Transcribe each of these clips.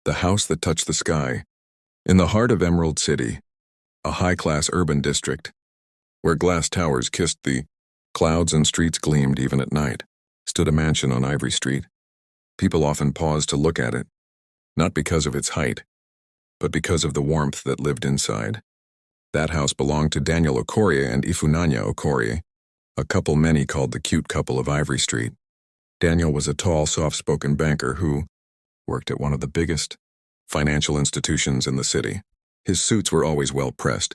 the house that touched the sky. In the heart of Emerald City, a high-class urban district, where glass towers kissed the clouds and streets gleamed even at night, stood a mansion on Ivory Street. People often paused to look at it, not because of its height, but because of the warmth that lived inside. That house belonged to Daniel Okorie and Ifunanya Okorie, a couple many called the cute couple of Ivory Street. Daniel was a tall, soft-spoken banker who worked at one of the biggest financial institutions in the city. His suits were always well-pressed,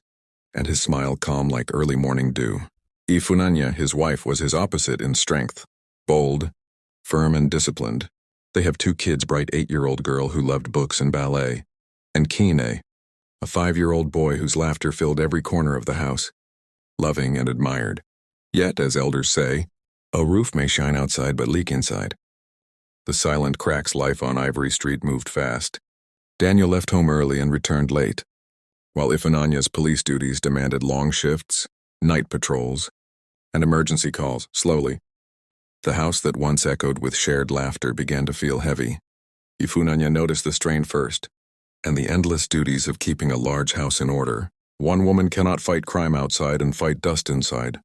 and his smile calm like early morning dew. Ifunanya, his wife, was his opposite in strength, bold, firm and disciplined. They have 2 kids, bright 8-year-old girl who loved books and ballet, and Kine, a 5-year-old boy whose laughter filled every corner of the house, loving and admired. Yet, as elders say, a roof may shine outside but leak inside. The silent cracks life on Ivory Street moved fast. Daniel left home early and returned late, while Ifunanya's police duties demanded long shifts, night patrols, and emergency calls. Slowly, the house that once echoed with shared laughter began to feel heavy. Ifunanya noticed the strain first, and the endless duties of keeping a large house in order. One woman cannot fight crime outside and fight dust inside,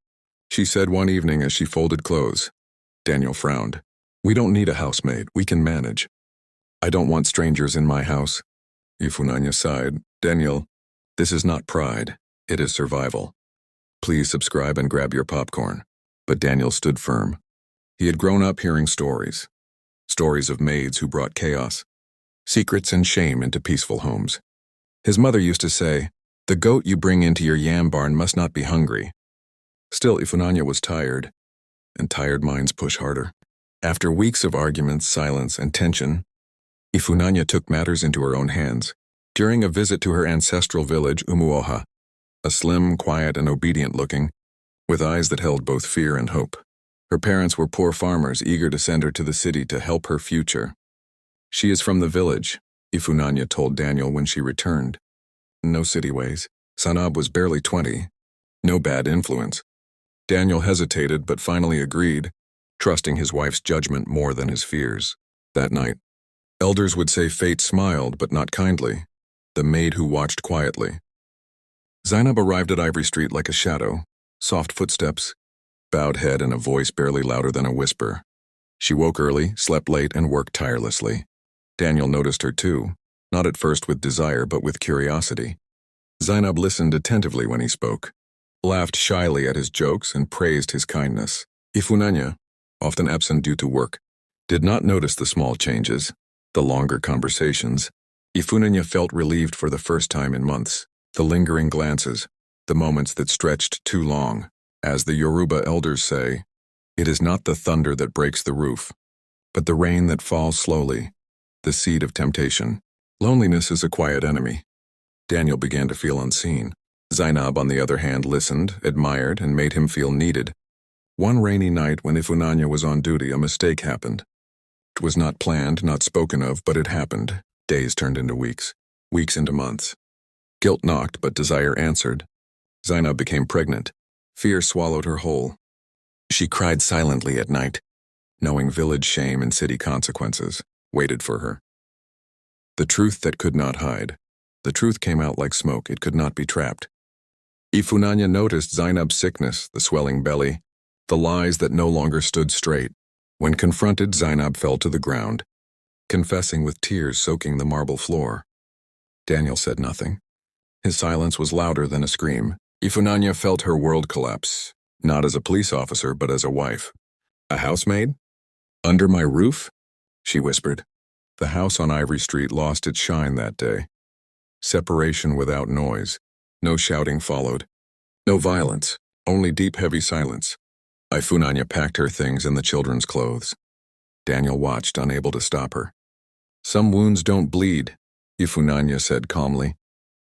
she said one evening as she folded clothes. Daniel frowned. We don't need a housemaid, we can manage. I don't want strangers in my house. Ifunanya sighed. Daniel, this is not pride, it is survival. Please subscribe and grab your popcorn. But Daniel stood firm. He had grown up hearing stories. Stories of maids who brought chaos, secrets and shame into peaceful homes. His mother used to say, the goat you bring into your yam barn must not be hungry. Still, Ifunanya was tired, and tired minds push harder. After weeks of arguments, silence, and tension, Ifunanya took matters into her own hands. During a visit to her ancestral village, Umuoha, a slim, quiet, and obedient-looking, with eyes that held both fear and hope. Her parents were poor farmers eager to send her to the city to help her future. She is from the village, Ifunanya told Daniel when she returned. No city ways. Sanab was barely 20. No bad influence. Daniel hesitated but finally agreed, trusting his wife's judgment more than his fears. That night, elders would say fate smiled but not kindly, the maid who watched quietly. Zainab arrived at Ivory Street like a shadow, soft footsteps, bowed head and a voice barely louder than a whisper. She woke early, slept late, and worked tirelessly. Daniel noticed her too, not at first with desire but with curiosity. Zainab listened attentively when he spoke, laughed shyly at his jokes and praised his kindness. Ifunanya, often absent due to work, did not notice the small changes, the longer conversations. Ifunanya felt relieved for the first time in months. The lingering glances, the moments that stretched too long. As the Yoruba elders say, it is not the thunder that breaks the roof, but the rain that falls slowly, the seed of temptation. Loneliness is a quiet enemy. Daniel began to feel unseen. Zainab, on the other hand, listened, admired, and made him feel needed. One rainy night when Ifunanya was on duty, a mistake happened. It was not planned, not spoken of, but it happened. Days turned into weeks, weeks into months. Guilt knocked, but desire answered. Zainab became pregnant. Fear swallowed her whole. She cried silently at night, knowing village shame and city consequences waited for her. The truth that could not hide. The truth came out like smoke, it could not be trapped. Ifunanya noticed Zainab's sickness, the swelling belly, the lies that no longer stood straight. When confronted, Zainab fell to the ground, confessing with tears soaking the marble floor. Daniel said nothing. His silence was louder than a scream. Ifunanya felt her world collapse, not as a police officer, but as a wife. A housemaid? Under my roof? She whispered. The house on Ivory Street lost its shine that day. Separation without noise. No shouting followed. No violence, only deep, heavy silence. Ifunanya packed her things in the children's clothes. Daniel watched, unable to stop her. Some wounds don't bleed, Ifunanya said calmly,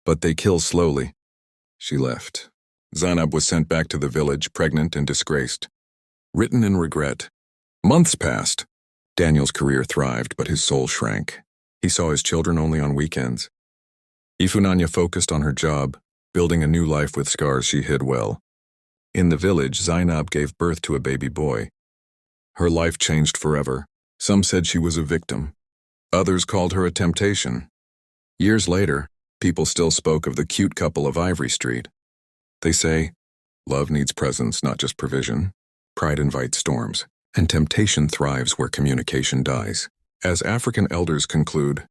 but they kill slowly. She left. Zainab was sent back to the village, pregnant and disgraced. Written in regret. Months passed. Daniel's career thrived, but his soul shrank. He saw his children only on weekends. Ifunanya focused on her job, building a new life with scars she hid well. In the village, Zainab gave birth to a baby boy. Her life changed forever. Some said she was a victim. Others called her a temptation. Years later, people still spoke of the cute couple of Ivory Street. They say, love needs presence, not just provision. Pride invites storms, and temptation thrives where communication dies. As African elders conclude,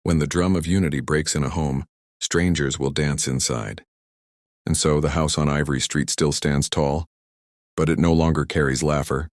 when the drum of unity breaks in a home, strangers will dance inside. And so the house on Ivory Street still stands tall, but it no longer carries laughter,